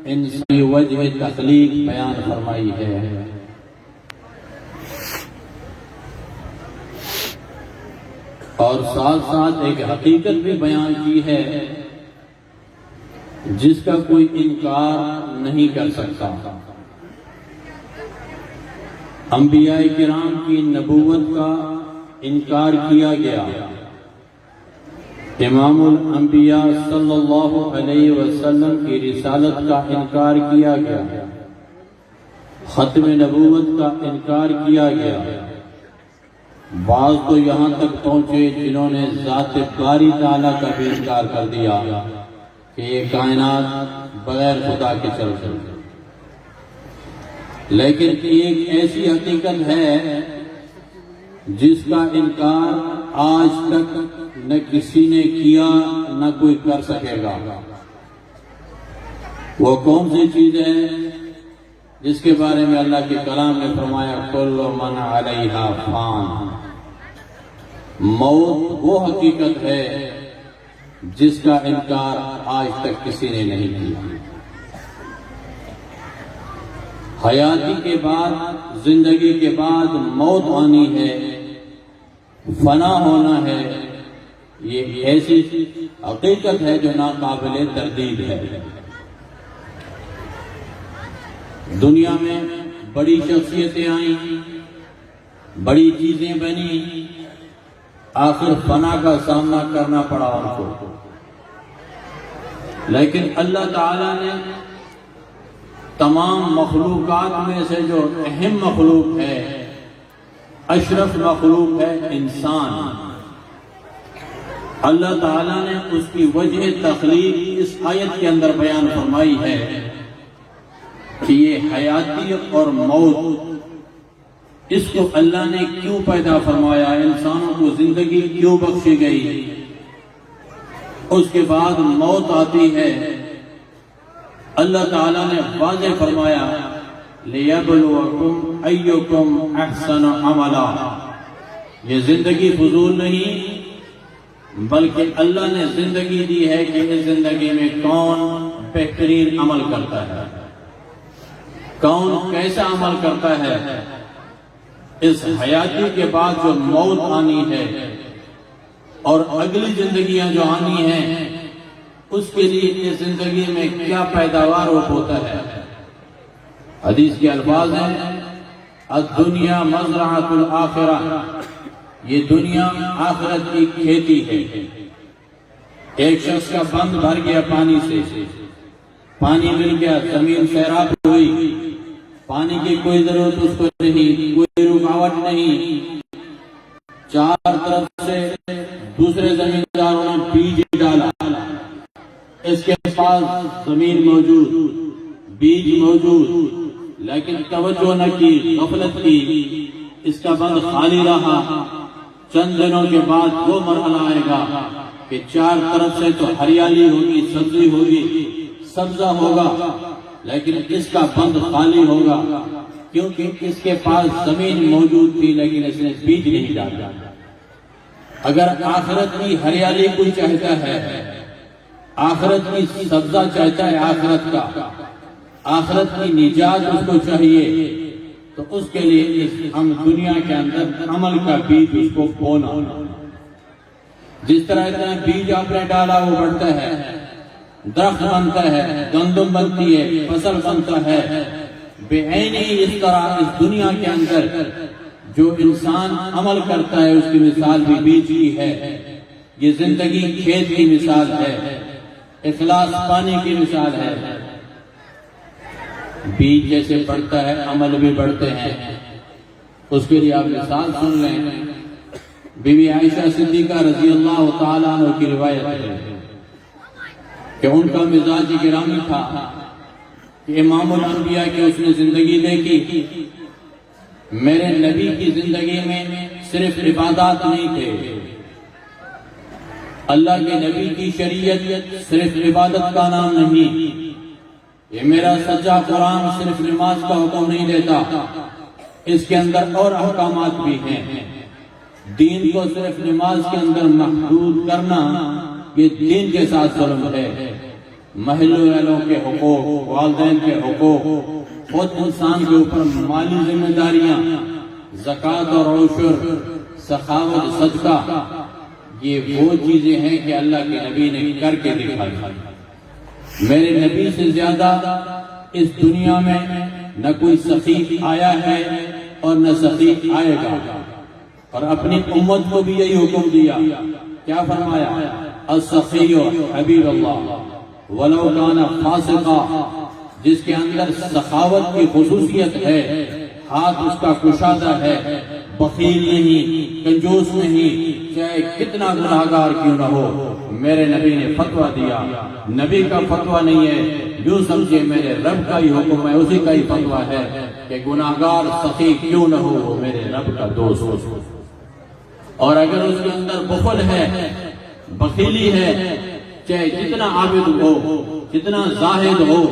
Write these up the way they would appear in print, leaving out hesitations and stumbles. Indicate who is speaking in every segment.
Speaker 1: انسانی وجہ تخلیق بیان فرمائی ہے۔ اور ساتھ ساتھ ایک حقیقت بھی بیان کی ہے جس کا کوئی انکار نہیں کر سکتا۔ انبیاء کرام کی نبوت کا انکار کیا گیا، امام الانبیاء صلی اللہ علیہ وسلم کی رسالت کا انکار کیا گیا، ختم نبوت کا انکار کیا گیا۔ بعض تو یہاں تک پہنچے جنہوں نے ذات باری تعالیٰ کا بھی انکار کر دیا کہ یہ کائنات بغیر خدا کے چل رہی۔ لیکن ایک ایسی حقیقت ہے جس کا انکار آج تک نہ کسی نے کیا نہ کوئی کر سکے گا۔ وہ کون سی چیز ہے جس کے بارے میں اللہ کے کلام نے فرمایا کل من علیہا فان؟ موت وہ حقیقت ہے جس کا انکار آج تک کسی نے نہیں کیا۔ حیاتی کے بعد، زندگی کے بعد موت آنی ہے، فنا ہونا ہے، یہ ایسی حقیقت ہے جو ناقابل تردید ہے۔ دنیا میں بڑی شخصیتیں آئیں، بڑی چیزیں بنی، آخر فنا کا سامنا کرنا پڑا ان کو۔ لیکن اللہ تعالیٰ نے تمام مخلوقات میں سے جو اہم مخلوق ہے، اشرف مخلوق ہے انسان، اللہ تعالیٰ نے اس کی وجہ تخلیق اس آیت کے اندر بیان فرمائی ہے کہ یہ حیاتی اور موت، اس کو اللہ نے کیوں پیدا فرمایا، انسانوں کو زندگی کیوں بخشی گئی، اس کے بعد موت آتی ہے۔ اللہ تعالیٰ نے واضح فرمایا لِيَبْلُوَكُمْ أَيُّكُمْ أَحْسَنُ عَمَلًا۔ یہ زندگی فضول نہیں، بلکہ اللہ نے زندگی دی ہے کہ اس زندگی میں کون بہترین عمل کرتا ہے، کون کیسا عمل کرتا ہے۔ اس حیاتی کے بعد جو موت آنی ہے اور اگلی زندگیاں جو آنی ہیں، اس کے لیے اس زندگی میں کیا پیداوار ہوتا ہے۔ حدیث کے الفاظ ہیں الدنیا مزرعۃ الآخرہ، یہ دنیا آخرت کی کھیتی ہے۔ ایک شخص کا بند بھر گیا پانی سے، پانی مل گیا، زمین سیراب ہوئی، پانی کی کوئی ضرورت اس کو نہیں، کوئی رکاوٹ نہیں، چار طرف سے دوسرے زمینداروں نے بیج ڈالا، اس کے پاس زمین موجود، بیج موجود، لیکن توجہ نہ کی، غفلت کی، اس کا بند خالی رہا۔ چند دنوں کے بعد وہ مرحلہ آئے گا کہ چار طرف سے تو ہریالی ہوگی، سبزی ہوگی، سبزہ ہوگا، لیکن اس کا بند خالی ہوگا کیونکہ اس کے پاس زمین موجود تھی لیکن اس نے بیج نہیں ڈالا۔ اگر آخرت کی ہریالی کوئی چاہتا ہے، آخرت کی سبزہ چاہتا ہے، آخرت کا، آخرت کی نجات اس کو چاہیے، تو اس کے لیے ہم دنیا کے اندر عمل کا بیج اس کو بونا۔ جس طرح اتنا بیج آپ نے ڈالا وہ بڑھتا ہے، درخت بنتا ہے، گندم بنتی ہے، فصل بنتا ہے، بے عینی اس طرح اس دنیا کے اندر جو انسان عمل کرتا ہے اس کی مثال بھی بیج کی ہے۔ یہ زندگی کھیت کی مثال ہے، اخلاص پانی کی مثال ہے۔ بیج جیسے بڑھتا ہے عمل بھی بڑھتے ہیں۔ اس کے لیے آپ مثال سن لیں، بی بی عائشہ صدیقہ رضی اللہ تعالیٰ عنہ کی روایت ہے کہ ان کا مزاج گرامی تھا کہ امام الانبیاء کی اس نے زندگی دیکھی، میرے نبی کی زندگی میں صرف عبادات نہیں تھے، اللہ کے نبی کی شریعت صرف عبادت کا نام نہیں، یہ میرا سچا قرآن صرف نماز کا حکم نہیں دیتا، اس کے اندر اور احکامات بھی ہیں۔ دین کو صرف نماز کے اندر محدود کرنا یہ دین کے ساتھ ظلم ہے۔ محلوں والوں کے حقوق، والدین کے حقوق، خود انسان کے اوپر مالی ذمہ داریاں، زکوٰۃ اور عشر، سخاوت، صدقہ، یہ وہ چیزیں ہیں کہ اللہ کے نبی نے کر کے دکھائی۔ میرے نبی سے زیادہ اس دنیا میں نہ کوئی سخی آیا ہے اور نہ سخی آئے گا، اور اپنی امت کو بھی یہی حکم دیا۔ کیا فرمایا؟ السخی حبیب اللہ ولو کان فاسقا، جس کے اندر سخاوت کی خصوصیت ہے، ہاتھ اس کا کشادہ ہے، بخیل نہیں، کنجوس نہیں، چاہے کتنا گناہگار کیوں نہ ہو۔ میرے نبی نے فتویٰ دیا، نبی کا فتویٰ نہیں ہے، یوں سمجھے میرے رب کا ہی حکم ہے، اسی کا ہی فتویٰ ہے کہ گناہگار سخی کیوں نہ ہو، وہ میرے رب کا دوست ہو۔ اور اگر اس کے اندر بخل ہے، بخیلی ہے، چاہے جتنا عابد ہو، جتنا زاہد ہو،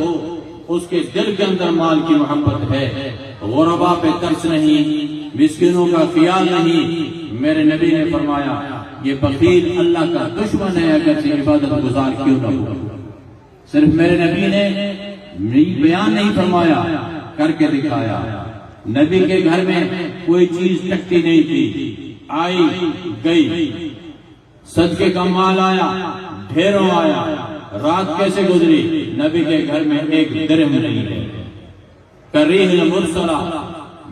Speaker 1: اس کے دل کے اندر مال کی محبت ہے، غربا پہ ترس نہیں، مسکینوں کا خیال نہیں، میرے نبی نے فرمایا یہ بخیل اللہ کا دشمن ہے، اگر سے عبادت گزار کیوں نہ ہو۔ صرف میرے نبی نے بیان نہیں فرمایا، کر کے دکھایا۔ نبی کے گھر میں کوئی چیز ٹکتی نہیں تھی، آئی گئی، صدقے کا مال آیا، ڈھیروں آیا، رات کیسے گزری؟ نبی کے گھر میں ایک درہم نہیں ہے۔ کریہ المرسلہ،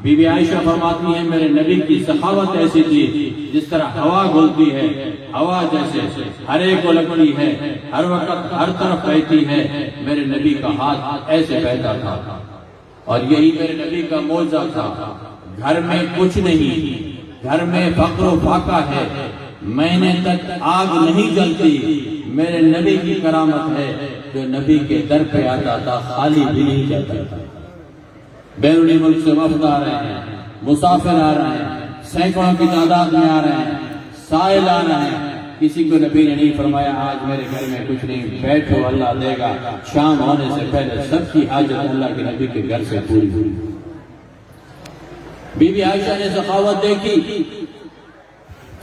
Speaker 1: بی بی عائشہ فرماتی ہیں میرے نبی کی سخاوت ایسی تھی جس طرح ہوا گھلتی ہے، ہوا جیسے ہر ایک کو لگتی ہے، ہر وقت ہر طرف بہتی ہے، میرے نبی کا ہاتھ ایسے بہتا تھا۔ اور یہی میرے نبی کا معجزہ تھا۔ گھر میں کچھ نہیں، گھر میں فقر و فاقہ ہے، مہینے تک آگ نہیں جلتی، میرے نبی کی کرامت ہے جو نبی کے در پہ آتا تھا خالی بھی نہیں جاتا تھا۔ بیرونی ملک سے وفد آ رہے ہیں، مسافر آ رہے ہیں، سینکڑوں کی تعداد میں آ رہے ہیں، سائل آ رہے ہیں، کسی کو نبی نے نہیں فرمایا آج میرے گھر میں کچھ نہیں، بیٹھو اللہ دے گا۔ شام ہونے سے پہلے سب کی حاجت اللہ کے نبی کے گھر سے پوری ہوئی۔ بی بی عائشہ نے سخاوت دیکھی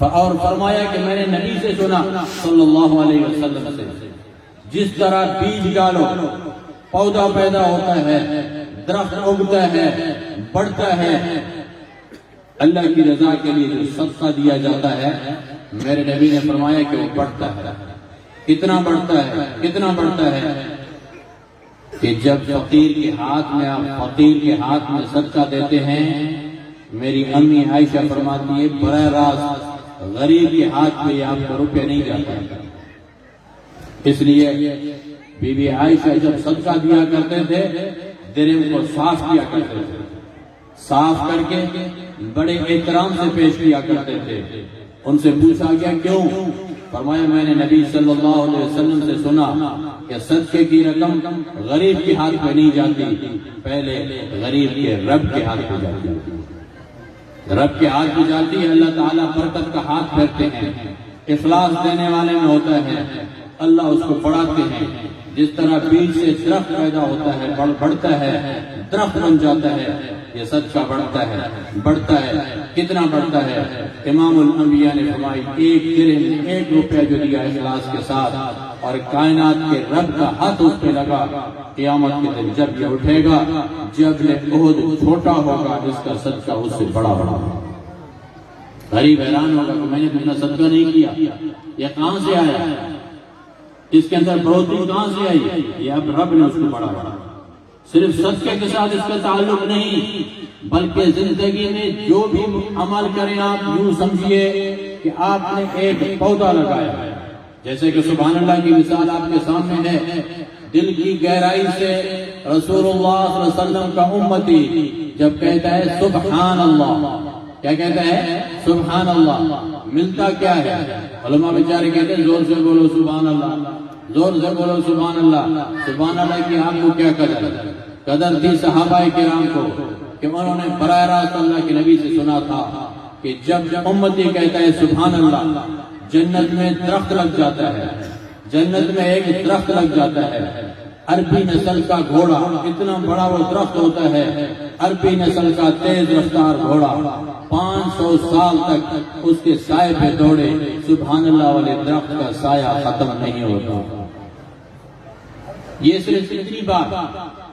Speaker 1: اور فرمایا کہ میں نے نبی سے سنا صلی اللہ علیہ وسلم سے، جس طرح بیج ڈالو، پودا پیدا ہوتا ہے، درخت اگتا ہے، بڑھتا ہے، اللہ کی رضا کے لیے جو صدقہ دیا جاتا ہے، میرے نبی نے فرمایا کہ وہ بڑھتا ہے۔ کتنا بڑھتا ہے؟ کتنا بڑھتا ہے کہ جب فقیر کے ہاتھ میں آپ فقیر کے ہاتھ میں صدقہ دیتے ہیں، میری امی عائشہ فرماتی ہے براہ راست غریب کے ہاتھ میں آپ کو روپے نہیں جاتا۔ اس لیے بی بی عائشہ جب صدقہ دیا کرتے تھے درہم کو صاف کیا کرتے تھے، صاف کر کے بڑے احترام سے پیش کیا کرتے تھے۔ ان سے پوچھا گیا کیوں؟ فرمایا میں نے نبی صلی اللہ علیہ وسلم سے سنا کہ صدقے کی رقم غریب کے ہاتھ پہ نہیں جاتی، پہلے غریب کے رب کے ہاتھ پہ جاتی ہے۔ رب کے ہاتھ پہ جاتی ہے، اللہ تعالیٰ برکت کا ہاتھ پھیرتے ہیں، اخلاص دینے والے میں ہوتا ہے، اللہ اس کو بڑھاتے ہیں۔ جس طرح بیج سے درخت پیدا ہوتا ہے، بڑھتا ہے، درخت بن جاتا ہے، یہ صدقہ بڑھتا ہے، بڑھتا ہے۔ کتنا بڑھتا ہے؟ امام الانبیاء نے فرمائی ایک درہم، ایک روپیہ جو دیا اخلاص کے ساتھ، اور کائنات کے رب کا ہاتھ اس پہ لگا، قیامت کے دن جب یہ اٹھے گا، جبل احد چھوٹا ہوگا، اس کا صدقہ اس سے بڑا ہوگا۔ غریب حیران ہوگا کہ میں نے اتنا صدقہ نہیں کیا، یہ کہاں سے آیا؟ اس کے اندر بڑھوتری کہاں سے آئی؟ یہ اب رب نے اس کو بڑھایا۔ صرف صدقے کے ساتھ اس کا تعلق نہیں، بلکہ زندگی میں جو بھی عمل کریں آپ یوں سمجھیے کہ آپ نے ایک پودا لگایا ہے۔ جیسے کہ سبحان اللہ کی مثال آپ کے سامنے ہے، دل کی گہرائی سے رسول اللہ صلی اللہ علیہ وسلم کا امتی جب کہتا ہے سبحان اللہ، کیا کہتا ہے؟ سبحان اللہ، ملتا کیا ہے؟ علماء بیچارے کہتے ہیں زور سے بولو سبحان اللہ، زور سے بولو سبحان اللہ۔ سبحان اللہ کی آپ کو کیا قدر تھی صحابہ کرام کو کہ انہوں نے براہ راست اللہ کے نبی سے سنا تھا کہ جب امتی کہتا ہے سبحان اللہ، جنت میں درخت لگ جاتا ہے، جنت میں ایک درخت لگ جاتا ہے، عربی نسل کا گھوڑا، اتنا بڑا وہ درخت ہوتا ہے، عربی نسل کا تیز رفتار گھوڑا، 500 سال تک اس کے سائے پہ دوڑے، سبحان اللہ والے درخت کا سایہ ختم نہیں ہوتا۔ یہ صرف اتنی بات،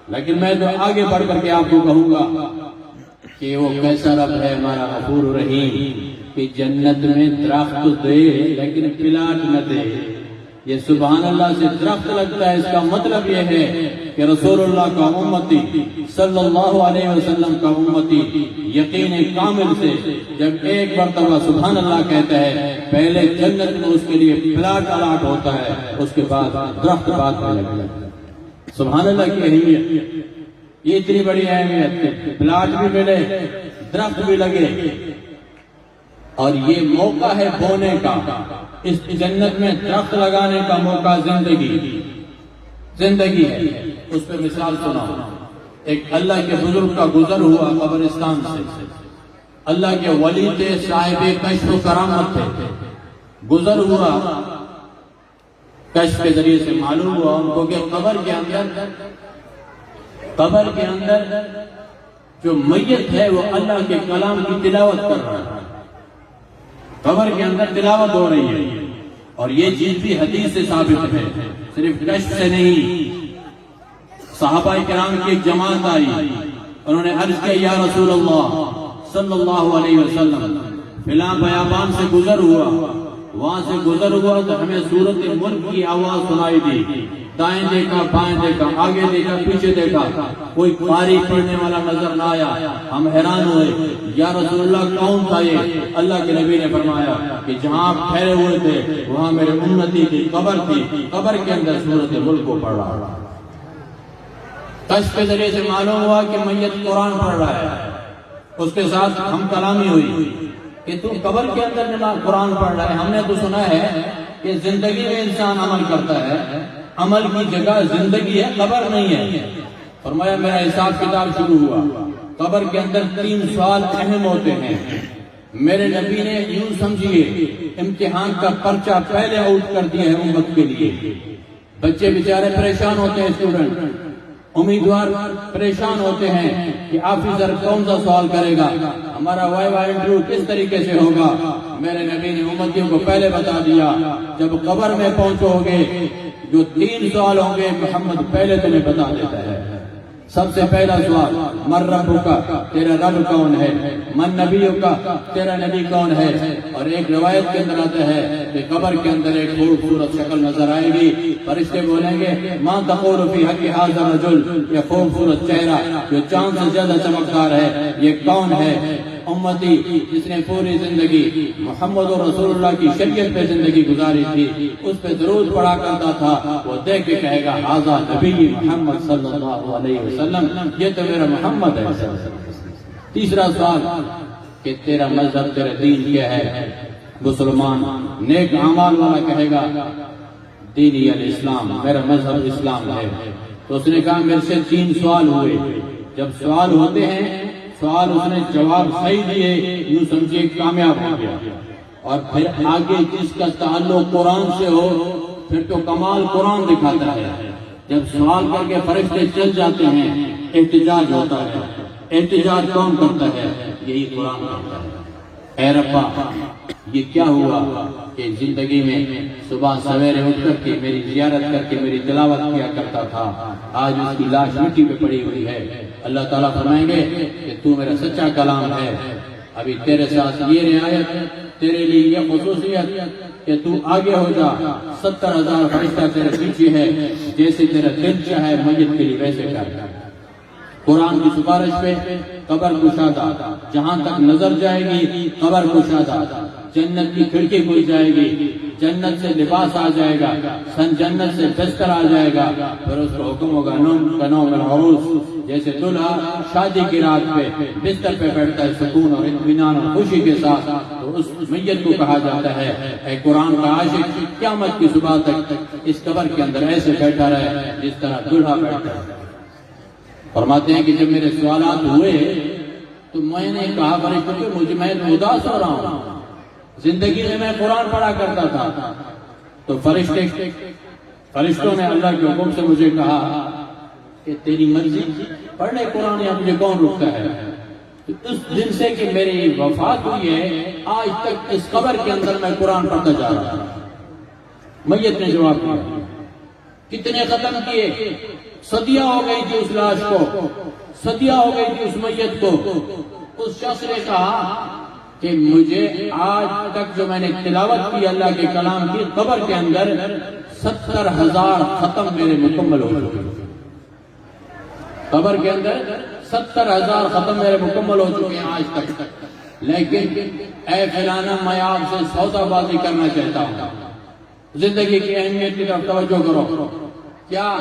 Speaker 1: لیکن میں تو آگے بڑھ کر کے آپ کو کہوں گا کہ وہ کیسا رب ہے ہمارا غفور رحیم کہ جنت میں درخت دے لیکن پلاٹ نہ دے۔ یہ سبحان اللہ سے درخت لگتا ہے، اس کا مطلب یہ ہے کہ رسول اللہ کا امتی، صلی اللہ علیہ وسلم کا امتی یقین کامل سے جب ایک مرتبہ سبحان اللہ کہتا ہے، پہلے جنت میں اس کے لیے پلاٹ الاٹ ہوتا ہے، اس کے بعد درخت بعد میں لگتا ہے۔ سبحان اللہ کی اہمیت، یہ اتنی بڑی اہمیت ہے، پلاٹ بھی ملے، درخت بھی لگے، اور یہ موقع ہے بونے کا۔ اس جنت میں درخت لگانے کا موقع زندگی ہے۔ اس پہ مثال سنا، ایک اللہ کے بزرگ کا گزر ہوا قبرستان سے، اللہ کے ولی تھے، صاحب کشف و کرامت تھے، گزر ہوا، کشف کے ذریعے سے معلوم ہوا ان کو کہ قبر کے اندر جو میت ہے وہ اللہ کے کلام کی تلاوت کر رہا ہے، قبر کے اندر تلاوت ہو رہی ہے، اور یہ چیز بھی حدیث سے ثابت ہے، صرف کشف سے نہیں۔ صحابہ کرام کی ایک جماعت آئی، انہوں نے عرض کیا یا رسول اللہ صلی اللہ علیہ وسلم، فلاں بیابان سے گزر ہوا، وہاں سے گزر ہوا تو ہمیں سورۃ ملک کی آواز سنائی دی، دائیں دیکھا بائیں دیکھا، آگے دیکھا پیچھے دیکھا، کوئی قاری پڑھنے والا نظر نہ آیا، ہم حیران ہوئے، یا رسول اللہ کون تھا یہ؟ اللہ کے نبی نے فرمایا کہ جہاں آپ ٹھہرے ہوئے تھے وہاں میرے امتی کی قبر تھی، قبر کے اندر سورۃ ملک کو پڑھ رہا۔ کشف کے ذریعے سے معلوم ہوا کہ میت قرآن پڑھ رہا ہے، اس کے ساتھ ہم کلامی ہوئی کہ تو قبر کے اندر نماز قرآن پڑھ رہا ہے۔ ہم نے تو سنا ہے کہ زندگی میں انسان عمل کرتا ہے، عمل کی جگہ زندگی ہے، قبر نہیں ہے۔ فرمایا میرا حساب کتاب شروع ہوا، قبر کے اندر 3 سوال اہم ہوتے ہیں۔ میرے نبی نے یوں سمجھیے امتحان کا پرچہ پہلے آؤٹ کر دیا ہے امت کے لیے۔ بچے بیچارے پریشان ہوتے ہیں، اسٹوڈنٹ امیدوار پریشان ہوتے ہیں کہ آفیسر کون سا سوال کرے گا، ہمارا وائیوا انٹرویو کس طریقے سے ہوگا۔ میرے نبی نے امتیوں کو پہلے بتا دیا، جب قبر میں پہنچو گے جو 3 سوال ہوں گے محمد پہلے تمہیں بتا دیتا ہے۔ سب سے پہلا سوال من ربک، تیرا رب کون ہے؟ من نبیک، تیرا نبی کون ہے؟ اور ایک روایت کے اندر آتا ہے کہ قبر کے اندر ایک خوبصورت شکل نظر آئے گی، فرشتے بولیں گے ما تقول فی حق ھذا الرجل، یہ خوبصورت چہرہ جو چاند سے زیادہ چمکدار ہے یہ کون ہے؟ امتی جس نے پوری زندگی محمد رسول اللہ کی شریعت پہ زندگی گزاری تھی، اس پہ درود پڑھا کرتا تھا، وہ دیکھ کے کہے گا ھذا نبی محمد صلی اللہ علیہ وسلم، یہ تو میرا محمد ہے۔ تیسرا سوال کہ تیرا مذہب تیرا دین کیا ہے؟ مسلمان نیک اعمال والا کہے گا دینی الاسلام، میرا مذہب اسلام ہے۔ تو اس نے کہا میرے سے 3 سوال ہوئے، جب سوال ہوتے ہیں سوال اس نے جواب صحیح دیے، یوں سمجھے کامیاب ہو گیا۔ اور پھر آگے جس کا تعلق قرآن سے ہو پھر تو کمال قرآن دکھاتا ہے۔ جب سوال کر کے فرشتے چل جاتے ہیں احتجاج ہوتا ہے۔ احتجاج کون کرتا ہے؟ یہی قرآن کرتا ہے۔ اے ربا یہ کیا ہوا کہ زندگی میں صبح سویرے اٹھ کر کے میری زیارت کر کے میری تلاوت کیا کرتا تھا، آج اس کی لاش مٹی پہ پڑی ہوئی ہے۔ اللہ تعالیٰ فرمائیں گے کہ تو میرا سچا کلام ہے، ابھی تیرے ساتھ یہ رعایت، تیرے لیے یہ خصوصیت کہ تو آگے ہو جا، 70,000 فرشتہ تیرے پیچھے ہے، جیسے تیرا دل چاہے میت کے لیے ویسے کر۔ قرآن کی سفارش پہ قبر کشادہ، جہاں تک نظر جائے گی قبر کشادہ، جنت کی کھڑکی کھل جائے گی، جنت سے لباس آ جائے گا، جنت سے بستر آ جائے گا، پھر اس کو حکم ہوگا نوم کا نوم العروس، جیسے دلہا شادی کی رات پہ بستر پہ بیٹھتا ہے سکون اور اطمینان اور خوشی کے ساتھ، تو اس میت کو کہا جاتا ہے اے قرآن کا عاشق قیامت کی صبح تک اس قبر کے اندر ایسے بیٹھا رہے جس طرح دلہا بیٹھتا ہے۔ فرماتے ہیں کہ جب میرے سوالات ہوئے تو میں نے کہا فرشتوں کہ میں اداس ہو رہا ہوں، زندگی میں قرآن پڑھا کرتا تھا۔ تو فرشتوں نے اللہ کے حکم سے مجھے کہا کہ تیری مرضی، پڑھ لے قرآن، یا مجھے کون روکتا ہے؟ اس دن سے کہ میری وفات ہوئی ہے آج تک اس قبر کے اندر میں قرآن پڑھتا جا رہا ہوں۔ میت نے جواب دیا کتنے ختم کیے، صدیاں ہو گئی تھی اس لاش کو، صدیاں ہو گئی تھی اس میت کو۔ اس شخص نے کہا کہ مجھے آج تک جو میں نے تلاوت کی اللہ کے کلام کی، قبر کے اندر 70,000 ختم میرے مکمل ہو چکے، قبر کے اندر 70,000 ختم میرے مکمل ہو چکے ہیں آج تک۔ لیکن اے فلانا، میں آپ سے سودا بازی کرنا چاہتا ہوں، زندگی کی اہمیت کی طرف توجہ کرو۔ کیا؟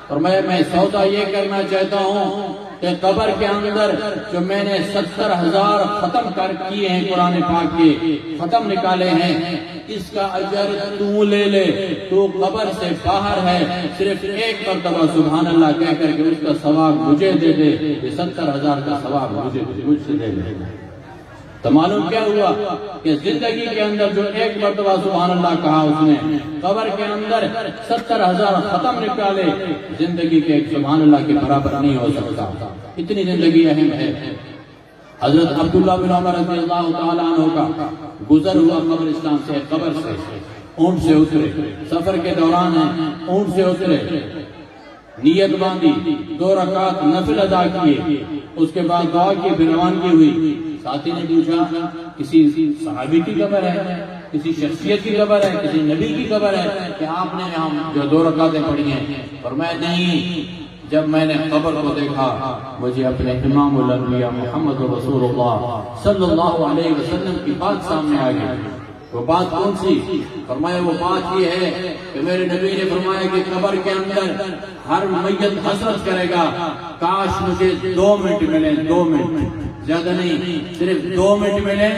Speaker 1: فرمایا میں سودا یہ کرنا چاہتا ہوں کہ قبر کے اندر جو میں نے 70,000 ختم کیے ہیں، قرآن پاک کے ختم نکالے ہیں، اس کا اجر تو لے لے، تو قبر سے باہر ہے، صرف ایک مرتبہ سبحان اللہ کہہ کر کے اس کا ثواب مجھے دے دے، یہ 70,000 کا ثواب مجھ سے دے دے۔ تو معلوم کیا ہوا کہ زندگی کے اندر جو ایک مرتبہ سبحان اللہ کہا اس نے، قبر کے اندر 70,000 ختم نکالے، زندگی کے ایک سبحان اللہ کے برابر نہیں ہو سکتا۔ اتنی زندگی اہم ہے۔ حضرت عبداللہ بن عمر رضی اللہ تعالیٰ عنہ کا گزر ہوا قبرستان سے، قبر سے اونٹ سے اترے، سفر کے دوران ہیں، اونٹ سے اترے، نیت باندھی، 2 رکعت نفل ادا کیے، اس کے بعد دعا کی، پھر روانگی ہوئی۔ ساتھی نے پوچھا کسی صحابی کی قبر ہے، کسی شخصیت کی قبر ہے، کسی نبی کی قبر ہے کہ آپ نے یہاں جو 2 رکعتیں پڑھی ہیں؟ فرمایا نہیں، جب میں نے قبر کو دیکھا مجھے اپنے امام الانبیاء محمد رسول اللہ صلی اللہ علیہ وسلم کی بات سامنے آ گئی۔ وہ بات کون سی؟ فرمایا وہ بات یہ ہے کہ میرے نبی نے فرمایا کہ قبر کے اندر ہر میت حسرت کرے گا، کاش مجھے 2 منٹ ملے، 2 منٹ، زیادہ نہیں، صرف 2 منٹ ملے،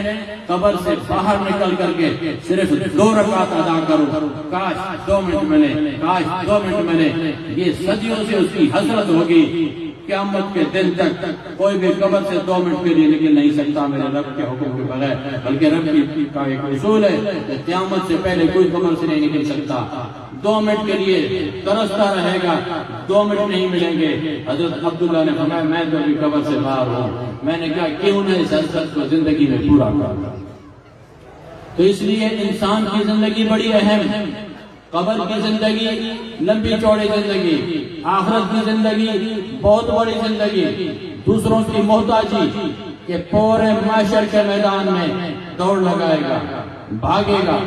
Speaker 1: قبر سے باہر نکل کر کے صرف 2 رکعت ادا کروں، کاش 2 منٹ ملے، کاش 2 منٹ ملے۔ یہ صدیوں سے اس کی حسرت ہوگی، قیامت کے دن تک کوئی بھی قبر سے 2 منٹ کے لیے نکل نہیں سکتا میرے رب کے حکم کے بغیر، بلکہ رب کا ایک اصول ہے کہ قیامت سے پہلے کوئی قبر سے نہیں نکل سکتا۔ 2 منٹ کے لیے ترستا رہے گا، 2 منٹ نہیں ملیں گے۔ حضرت عبداللہ نے فرمایا میں تو ابھی قبر سے باہر ہوں۔ میں نے کہا کیوں نہ اس حسرت کو زندگی میں پورا کروں۔ تو اس لیے انسان کی زندگی بڑی اہم ہے، قبر کی زندگی لمبی چوڑی زندگی، آخرت کی زندگی بہت بڑی زندگی، دوسروں کی محتاجی کہ پورے معاشر کے میدان میں دوڑ لگائے گا، بھاگے گا،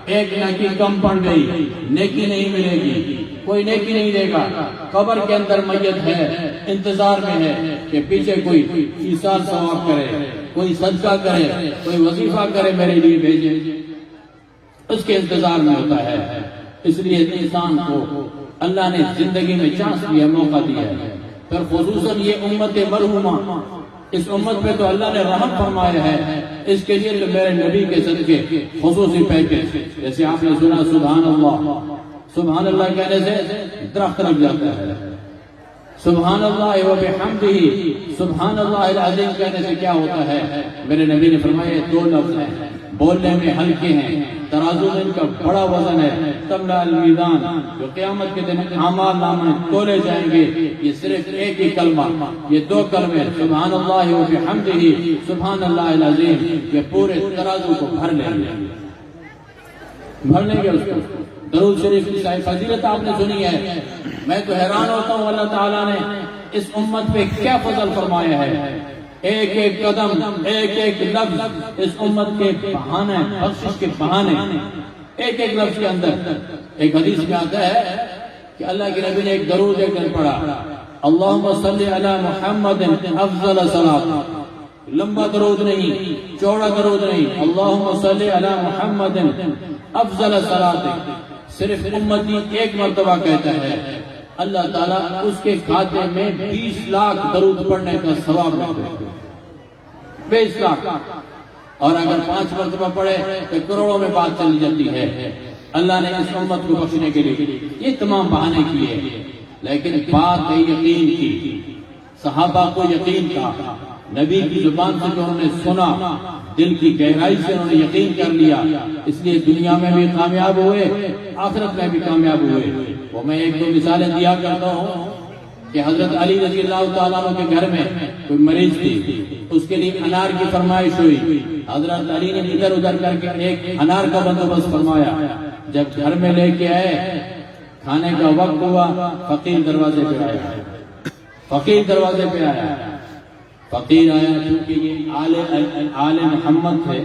Speaker 1: ایک نیکی کم پڑ گئی، نیکی نہیں ملے گی، کوئی نیکی نہیں دے گا۔ قبر کے اندر میت ہے، انتظار میں ہے کہ پیچھے کوئی ایثار ثواب کرے، کوئی صدقہ کرے، کوئی وظیفہ کرے، میرے لیے بھیجے، اس کے انتظار میں ہوتا ہے۔ اس لیے انسان کو اللہ نے زندگی میں چانس دیا، موقع دیا ہے، پھر خصوصاً یہ امت مرحومہ، اس امت پہ تو اللہ نے رحم فرمایا ہے، اس کے لیے میرے نبی کے صدقے خصوصی پیکج، جیسے آپ نے سنا سبحان اللہ، سبحان اللہ کہنے سے درخت لگ جاتا ہے، سبحان اللہ و بحمدہ، سبحان اللہ العظیم کہنے سے کیا ہوتا ہے؟ میرے نبی نے فرمایا 2 لفظ ہیں، بولنے میں ہلکے ہیں، ترازو میں ان کا بڑا وزن ہے، تملا المیزان، جو قیامت کے دن اعمال نامے تولے جائیں گے، یہ صرف ایک ہی کلمہ، یہ 2 کلمے سبحان اللہ و بحمدہ، سبحان اللہ العظیم، یہ پورے ترازو کو بھر لیں گے، بھر لیں گے اس کو۔ درود شریف کی فضیلت آپ نے سنی ہے، میں تو حیران ہوتا ہوں اللہ تعالیٰ نے اس امت پہ کیا فضل فرمایا ہے، ایک ایک قدم، ایک ایک لفظ اس امت کے بہانے، بخشش کے بہانے، ایک ایک لفظ کے اندر۔ ایک حدیث میں آتا ہے کہ اللہ کے نبی نے ایک درود ایک دن پڑھا، اللہم صلی علی محمد افضل صلاۃ، لمبا درود نہیں، چوڑا درود نہیں، اللہم صلی علی محمد افضل صلاۃ، صرف امتی ایک مرتبہ کہتا ہے، اللہ تعالیٰ اس کے کھاتے میں 20 لاکھ درود پڑھنے کا ثواب رکھتا ہے، 20 لاکھ، اور اگر 5 مرتبہ پڑھے تو کروڑوں میں بات چلی جاتی ہے۔ اللہ نے اس امت کو بخشنے کے لیے یہ تمام بہانے کیے، لیکن بات ہے یقین کی، صحابہ کو یقین تھا، نبی کی زبان سے جو انہوں نے سنا، دل کی گہرائی سے انہوں نے یقین کر لیا، اس لیے دنیا میں بھی کامیاب ہوئے، آخرت میں بھی کامیاب ہوئے۔ وہ میں 1-2 مثالیں دیا کرتا ہوں کہ حضرت علی رضی اللہ تعالیٰ عنہ کے گھر میں کوئی مریض تھی، اس کے لیے انار کی فرمائش ہوئی، حضرت علی نے ادھر ادھر کر کے ایک انار کا بندوبست فرمایا، جب گھر میں لے کے آئے کھانے کا وقت ہوا، فقیر دروازے پہ آیا، فقیر دروازے پہ آیا، فقیر آیا کیونکہ یہ آل محمد تھے،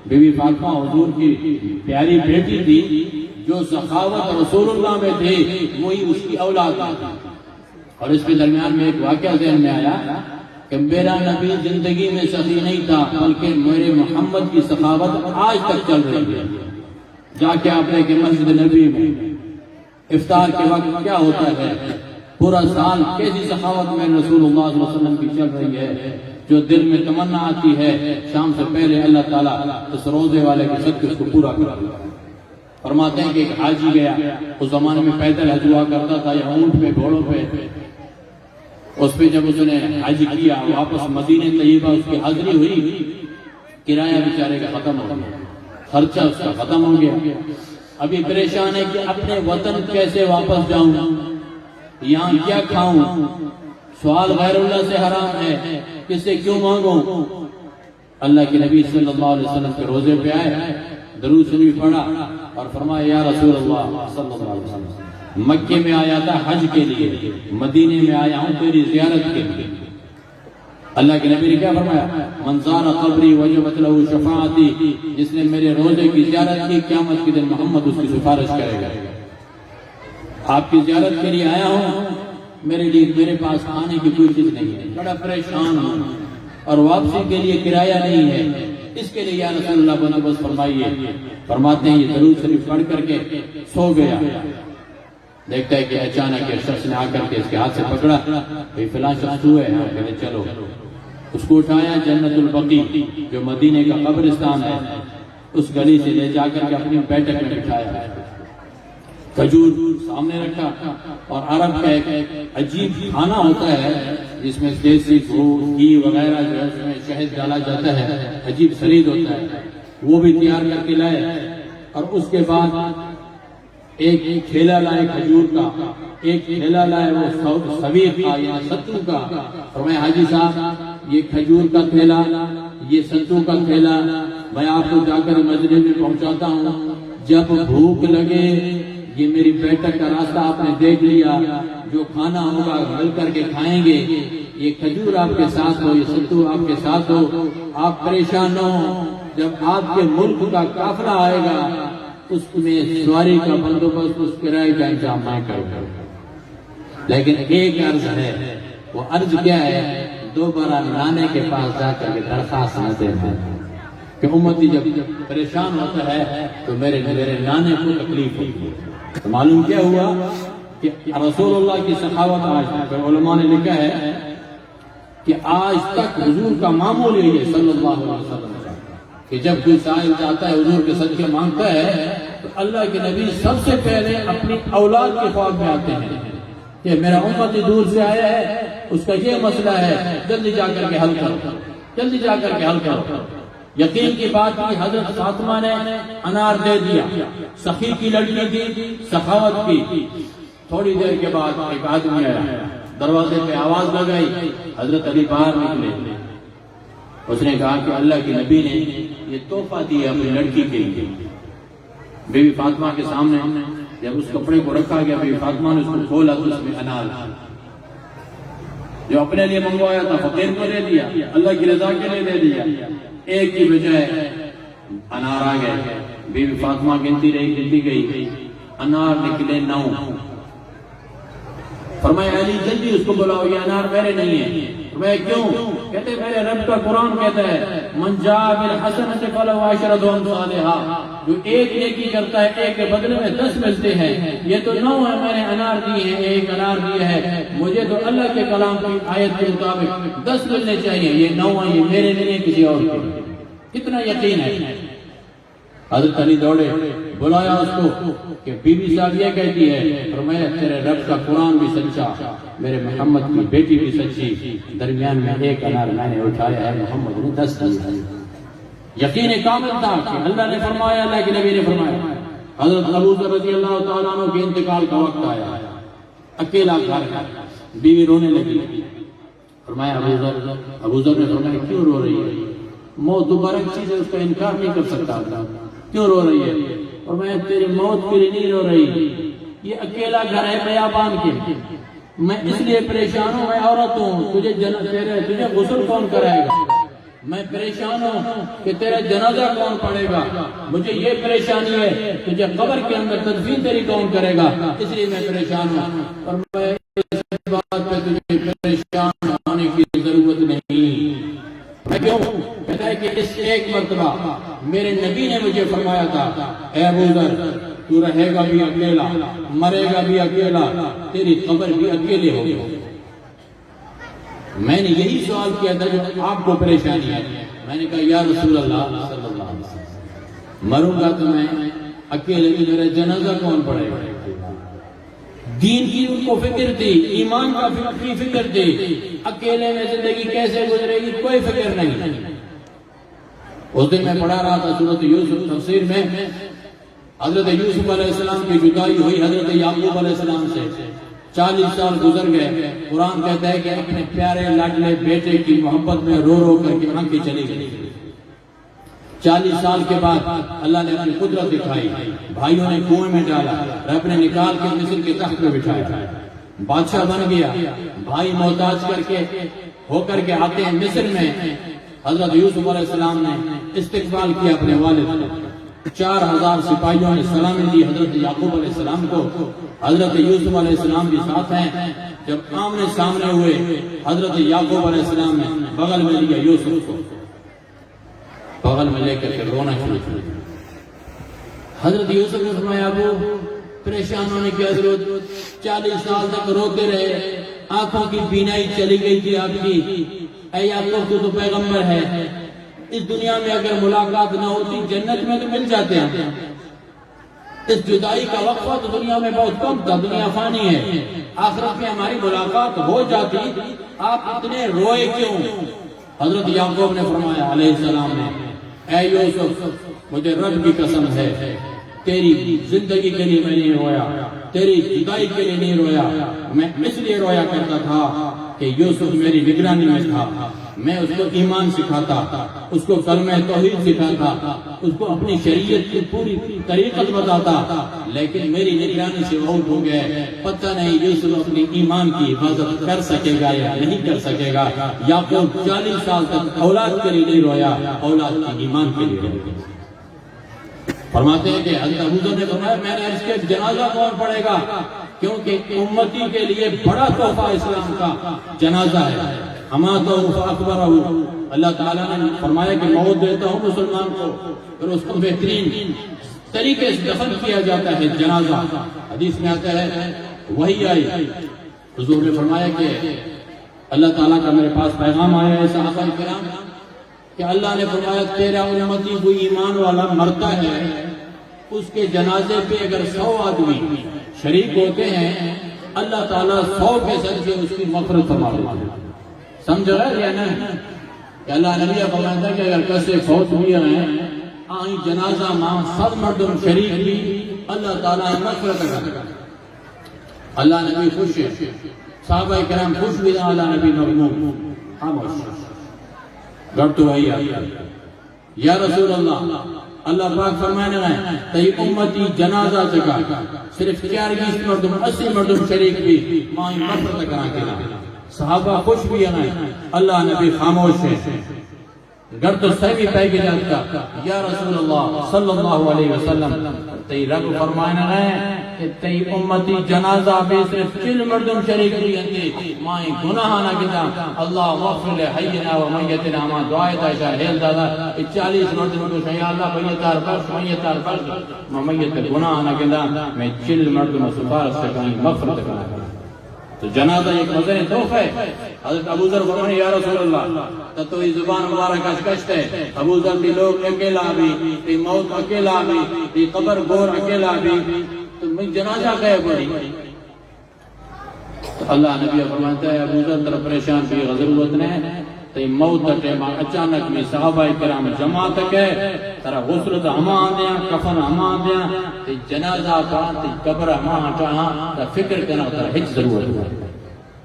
Speaker 1: بی بی فاطمہ حضور کی پیاری بیٹی تھی، جو سخاوت رسول اللہ میں تھے وہی اس کی اولاد تھی۔ اور اس کے درمیان میں ایک واقعہ ذہن میں آیا کہ میرا نبی زندگی میں سخی نہیں تھا، بلکہ میرے محمد کی سخاوت آج تک چل رہی ہے۔ جا کے آپ نے کہ مسجد نبی میں افطار کے وقت کیا ہوتا ہے، پورا سال کیسی سخاوت میں رسول اللہ صلی اللہ علیہ وسلم کی چل رہی ہے، جو دل میں تمنا آتی ہے شام سے پہلے اللہ تعالیٰ اس روزے والے کے صدقے اس کو پورا کر دیا۔ فرماتے ہیں کہ ایک حاجی گیا، اس زمانے میں پیدل حج ہوا کرتا تھا، یا اونٹ پہ، گھوڑوں پہ، اس پہ جب اس نے حج کیا واپس مدینہ طیبہ اس کی حاضری ہوئی، کرایہ بیچارے کا ختم ہو گیا، خرچہ اس کا ختم ہو گیا، ابھی پریشان ہے کہ اپنے وطن کیسے واپس جاؤں، یہاں کیا کھاؤں، سوال غیر اللہ سے حرام ہے، کس سے کیوں مانگوں؟ اللہ کے نبی صلی اللہ علیہ وسلم کے روزے پہ آئے، درود شریف پڑھا اور فرمایا یا رسول اللہ صلی اللہ علیہ وسلم، مکے میں آیا تھا حج کے لیے، مدینے میں آیا ہوں تیری زیارت کے لیے۔ اللہ کے نبی نے کیا فرمایا؟ من زار قبری وجبت له شفاعتی، جس نے میرے روزے کی زیارت کی قیامت کے دن محمد اس کی سفارش کرے گا۔ آپ کی زیارت کے لیے آیا ہوں، میرے لیے میرے پاس کھانے کی کوئی چیز نہیں ہے، بڑا پریشان ہوں اور واپسی کے لیے کرایہ نہیں ہے، اس کے لیے یا رسول اللہ بندوبست فرمائیے۔ فرماتے ہیں یہ درود شریف پڑھ کر کے سو گیا، دیکھتا ہے کہ اچانک ایک شخص نے آ کر کے اس کے ہاتھ سے پکڑا، بھئی فلاں شخص ہوئے ہیں، کہتے چلو، اس کو اٹھایا جنت البقیع جو مدینے کا قبرستان ہے، اس گلی سے لے جا کر کے اپنی بیٹھک میں بٹھایا، کھجور سامنے رکھا، اور عرب کا ایک عجیب کھانا ہوتا ہے جس میں دیسی گھی وغیرہ جو ہے اس میں شہد ڈالا جاتا ہے، عجیب سرید ہوتا ہے، وہ بھی تیار کر کے لائے، اور اس کے بعد ایک کھیلا لائے کھجور کا، ایک کھیلا لائے وہ سویق کا یا ستو کا۔ فرمایا حاجی صاحب یہ کھجور کا کھیلا، یہ ستو کا کھیلا میں آپ کو جا کر مسجد میں پہنچاتا ہوں، جب بھوک لگے یہ میری بیٹھک کا راستہ آپ نے دیکھ لیا، جو کھانا ہوگا مل کر کے کھائیں گے، یہ کھجور آپ کے ساتھ ہو، یہ ستو آپ کے ساتھ ہو، آپ پریشان نہ ہو، جب آپ کے ملک کا قافلہ آئے گا اس میں سواری کا بندوبست، اس کرائے کا انتظام میں کروں گا۔ لیکن ایک عرض ہے، وہ عرض کیا ہے؟ دوبارہ نانے کے پاس جا کر کے درخواست نہ دینا کہ امتی جب پریشان ہوتا ہے تو میرے نانے کو تکلیف ہوتی ہے۔ تو معلوم کیا ہوا کہ رسول اللہ کی سخاوت آج علماء نے لکھا ہے کہ آج تک حضور کا معمول یہی ہے صلی اللہ علیہ وسلم کہ جب کوئی سائل جاتا ہے حضور کے صدقے مانگتا ہے تو اللہ کے نبی سب سے پہلے اپنی اولاد کے خواب میں آتے ہیں کہ میرا امتی دور سے آیا ہے، اس کا یہ مسئلہ ہے، جلدی جا کر کے حل کرو، جلدی جا کر کے حل کرو۔ یقین کی بات کی، حضرت فاطمہ نے انار دے دیا، سخی کی لڑکی تھی، سخاوت کی۔ تھوڑی دیر کے بعد ایک آدمی آیا، دروازے پہ آواز لگائی، حضرت علی باہر نکلے، اس نے کہا کہ اللہ کے نبی نے یہ تحفہ دیا اپنی لڑکی کے لیے۔ بی بی فاطمہ کے سامنے جب اس کپڑے کو رکھا گیا، بی بی فاطمہ نے اس کو کھولا تو اس میں انار جو اپنے لیے منگوایا تھا فقیر کو دے دیا، اللہ کی رضا کے لیے دے دیا، ایک کی بجائے انار آ گئے۔ بی بی فاطمہ گنتی رہی، گنتی گئی، انار نکلے 9۔ فرمایا علی جلدی اس کو بلاؤ، یہ انار میرے نہیں ہیں۔ فرمایا کیوں؟ کہتے میرے رب کا قرآن کہتا ہے من جاء بالحسنۃ فلہ عشرۃ امثالھا، جو ایک نیکی کرتا ہے ایک کے بدلے میں 10 ملتے ہیں۔ یہ تو 9 ہے، میں نے انار دی ہے، ایک انار دیا ہے، مجھے تو اللہ کے کلام کی آیت کے مطابق 10 ملنے چاہیے، یہ 9 ہیں، یہ میرے نہیں ہیں کسی اور کے۔ کتنا یقین ہے۔ حضرت علی دوڑے، بلایا اس کو کہ بی بی صاحب یہ کہتی ہے، فرمایا تیرے رب کا قرآن بھی سچا، میرے محمد کی بیٹی بھی سچی، درمیان میں ایک انار میں نے اٹھایا ہے، محمد نے 10 دیا۔ یقین کامل تھا کہ اللہ نے فرمایا، اللہ کے نبی نے فرمایا۔ حضرت ابو ذر رضی اللہ تعالیٰ عنہ کے انتقال کا وقت آیا، اکیلا گھر ہے، بیوی رونے لگی۔ فرمایا ابو ذر نے فرمایا کیوں رو رہی ہے؟ موت دوبارہ چیز ہے، اس کا انکار نہیں کر سکتا، کیوں رو رہی ہے؟ اور میں تیری موت کے لیے نہیں رو رہی،
Speaker 2: یہ اکیلا گھر ہے بیابان کے، میں اس لیے پریشان ہوں، میں عورت ہوں، تجھے غسل کون کرائے گا؟ میں پریشان ہوں کہ تیرا جنازہ کون پڑھے گا؟ مجھے یہ پریشانی ہے، تجھے قبر کے اندر تدفین تیری کون کرے گا؟ اس لیے میں پریشان ہوں، اور میں اس بات پہ تجھے پریشان ہونے کی ضرورت نہیں۔ میں کیوں؟ کہتا ہے کہ اس ایک مرتبہ میرے نبی نے مجھے فرمایا تھا، اے ابو ذر، تو رہے گا بھی اکیلا، مرے گا بھی اکیلا، تیری قبر بھی اکیلے ہوگی۔ میں نے یہی سوال کیا تھا جو آپ کو پریشانی ہے۔ میں نے کہا یا رسول اللہ صلی اللہ علیہ وسلم، مروں گا تو میں اکیلے، میرا جنازہ کون پڑھے گا؟ دین کی ان کو فکر تھی، ایمان کا فکر تھی، اکیلے میں زندگی کیسے گزرے گی کوئی فکر نہیں۔ اس دن میں پڑھا رہا تھا سورۃ یوسف تفسیر میں، حضرت یوسف علیہ السلام کی جدائی ہوئی حضرت یعقوب علیہ السلام سے، 40 سال گزر گئے۔ قرآن کہتا ہے کہ اپنے پیارے لاڈلے بیٹے کی محبت میں رو رو کر کے آنکھیں چلی گئی۔ 40 سال کے بعد اللہ نے اپنی قدرت دکھائی، بھائیوں نے کنویں میں ڈالا، رب نے نکال کے مصر کے تخت پہ بٹھایا، بادشاہ بن گیا۔ بھائی محتاج ہو کر کے آتے ہیں مصر میں، حضرت یوسف علیہ السلام نے استقبال کیا اپنے والد کو، 4000 سپاہیوں نے سلامی دی حضرت یعقوب علیہ السلام کو۔ حضرت یوسف علیہ السلام بھی ساتھ ہیں۔ جب آمنے سامنے ہوئے، حضرت یعقوب علیہ السلام نے بغل میں لیا یوسف کو، بغل میں لے کر کے رونا شروع کیا۔ حضرت یوسف نے فرمایا ابو پریشان ہونے کی ضرورت، 40 سال تک روتے رہے، آنکھوں کی بینائی چلی گئی تھی آپ کی، اے یعقوب تو پیغمبر ہے، اس دنیا میں اگر ملاقات نہ ہوتی جنت میں تو مل جاتے ہیں، اس جدائی کا وقفہ تو دنیا میں بہت کم تھا، دنیا فانی ہے، آخرت میں ہماری ملاقات ہو جاتی، آپ اتنے روئے کیوں؟ حضرت یعقوب نے فرمایا علیہ السلام نے، اے یوسف مجھے رب کی قسم ہے، تیری زندگی کے لیے میں نہیں رویا، تیری جدائی کے لیے نہیں رویا، میں اس لیے رویا کرتا تھا کہ یوسف میری نگرانی میں تھا، میں اس کو ایمان سکھاتا، اس کو کلمہ توحید سکھاتا، اس کو اپنی شریعت کی پوری طریقت بتاتا، لیکن میری نگرانی سے آؤٹ ہو گئے، پتہ نہیں یوسف اپنی ایمان کی حفاظت کر سکے گا یا نہیں کر سکے گا۔ یعقوب 40 سال تک اولاد کے لیے نہیں رویا، اولاد کی ایمان کے لیے رویا۔ فرماتے ہیں کہ حضرت ابو ذر نے فرمایا میں نے اس کے جنازہ کون پڑھے گا، کیونکہ امتی کے لیے بڑا تحفہ اسلام کا جنازہ ہے۔ اما تو اکبر، اللہ تعالیٰ نے فرمایا کہ موت دیتا ہوں مسلمان کو، پھر اس کو بہترین طریقے سے دفن کیا جاتا ہے جنازہ۔ حدیث میں آتا ہے وہی آئی، حضور نے فرمایا کہ اللہ تعالیٰ کا میرے پاس پیغام آیا ہے صحابہ کرام کہ اللہ نے فرمایا تیرا امتی کوئی ایمان والا مرتا ہے، اس کے جنازے پہ اگر 100 آدمی شریک ہوتے ہیں، اللہ تعالیٰ 100 کے صدقے اس کی مغفرت فرما دیتا ہے۔ سمجھ رہے یا نہیں؟ کہ اللہ نبی فرماتا ہے کہ اگر کسے فوت ہوئے ہیں آئیں جنازہ ماں 100 مردم شریک بھی اللہ تعالیٰ مغفرت کرتا ہے۔ اللہ نبی خوش ہے، صحابہ کرام خوش بھی، اللہ نبی مغموم خاموش۔ ڈر تو وہی آیا یا رسول اللہ، اللہ پاک فرمانے لگے تی امتی جنازہ چکا، صرف 40 مردم 80 مردم شریک بھی ماں مغفرت کرا کے لا۔ صحابہ خوش بھی ہیں، اللہ نبی خاموش ہے۔ گر تو سہی پہ کے جاتا یا رسول اللہ صلی اللہ علیہ وسلم، تی رب فرمانے لگے کہ تی امتی جنازہ بھی صرف 40 مردم شریک بھی ہیں، ماں گناہ نہ کتا، اللہ غفر لے حینا و میتنا، ماں دعائے دائشہ حیل دادا 40 مردم کو شہی اللہ میتار بخش میتار بخش، ماں میت گناہ نہ کتا، میں 40 مردم سفارت سے کہیں مغفرت کرا۔ تو جنازہ ایک مزین تحفہ ہے۔ حضرت ابو ذر فرمانے یا رسول اللہ تو یہ زبان مبارک کشکشت ہے، ابو ذر بھی لوگ اکیلا بھی، تی موت اکیلا بھی، تی قبر گور اکیلا بھی، تو میں جنازہ کہے پڑی۔ تو اللہ نبی فرماتا ہے ابو ذر طرف پریشان بھی ضرورت نے، تی موت ٹیمہ اچانک میں صحابہ کرام جماعت ہے، ترہ غسلت ہما آدیاں، کفن ہما آدیاں، تی جنازہ پران، تی قبر ہما ہٹاہاں، تا فکر کرنا ترہ ہچ ضرورت ہے۔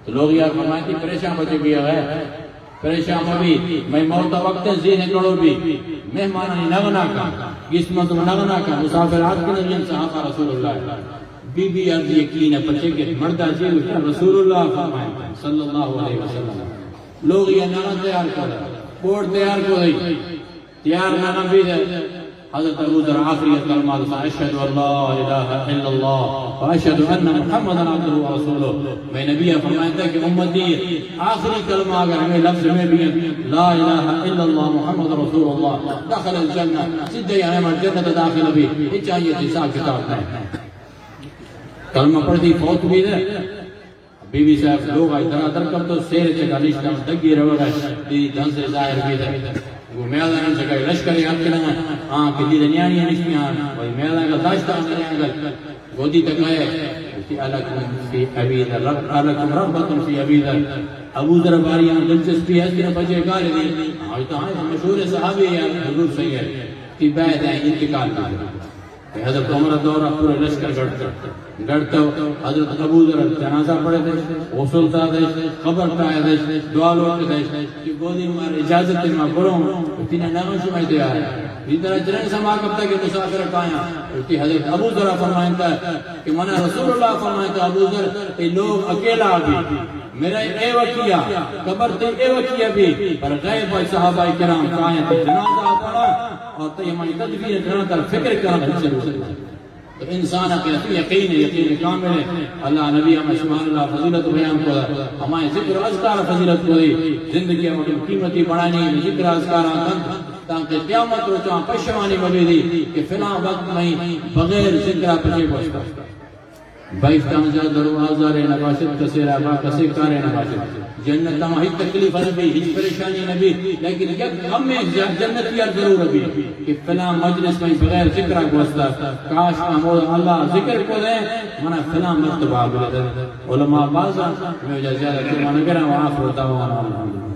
Speaker 2: تو لوگ یہ فرمائیں کہ پریشان بچے بھی ہے، پریشان بھی میں موت وقت ذہن کڑو بھی، مہمانانی نغنا کا، قسمت نغنا کا، مسافرات کے نبی صحابہ رسول اللہ بی بی عرض یقین ہے پچھے کے مردہ جی رسول اللہ فرمائے صلی اللہ علیہ وسلم لوگ یہ نانا تیار کر رہے کوٹ تیار کو رہی تیار نانا بھی ہے حضرت ابو ذر آخری کلمہ اشہد اللہ الہ الا اللہ واشہد ان محمد عبدہ ورسولہ میں نبی فرماتا ہے کہ امتی آخری کلمہ اگر ہمیں لفظ میں بھی لا الہ الا اللہ محمد رسول اللہ دخل الجنہ سیدھے ہمیں جنت داخل بھی یہ چاہیے حساب کتاب ہے کلمہ پڑھتی فوت بھی ہے بی بی صاحب لوگ آئی طرح در کر تو سیر چکا نشتہ دگی رو گئے دی دھن سے ظاہر بھی ہے وہ میدان سے کہے لشکر یاد کرنا ہاں کہ دی دنیانی نشتیاں وہی میدان کا داشتہ آنگل گودی تک آئے کہ الکم فی عبیدر الکم رغبتن فی عبیدر ابو ذر باریاں دلچسپی ہے کہ بچے گالے دی آئی تو آئے مشہور صحابی ہے حضور صحیح ہے کہ بیعت ہے انتقال کی حضرت عمر دورہ پورے لشکر گڑتا حضرت ابو ذر جنازہ پڑھے تھے غسل تھا دے قبر پائے دے دعا لوگ دے کہ گودی مار اجازت تھی میں پڑھوں تینہیں نامن شمائے دے آئے اس طرح جنہیں سما کب تک کہ مسافر کائیں کہ حضرت ابو ذر فرمائنتا ہے کہ منہ رسول اللہ فرمائنتا ابو ذر کہ لوگ اکیلا بھی میرا اے وکیہ قبر تے اے وکیہ بھی پر غیب صحابہ کرام کائیں تے جنازہ پڑھا اور تے ہماری تدبیر کرنا تر فکر کرنا چلو تو انسان اپنے یقین کامل ہے اللہ نبی ہمیں سبحان اللہ فضیلت بیان کو ہمیں ذکر اذکار فضیلت کو زندگی ہمیں قیمتی بڑھانی ذکر اذکار آکن تاکہ قیامت رو چاہاں پشوانی ملی دی کہ فلاں وقت میں بغیر ذکر پچھے بچتا بائفتان جا دروازہ رے نباشت کسیرہ با کسی کارے نباشت جنت ہم ہی تکلیف نبی ہی پریشانی نبی لیکن یک ہم میں جنت یار ضرور بھی کہ فلاں مجلس میں بغیر ذکر گوستا کاش محمود اللہ ذکر کو دیں منا فلاں مرتبہ بلد علماء بازا میں جا زیادہ کروانا کرا وآخر دعوانا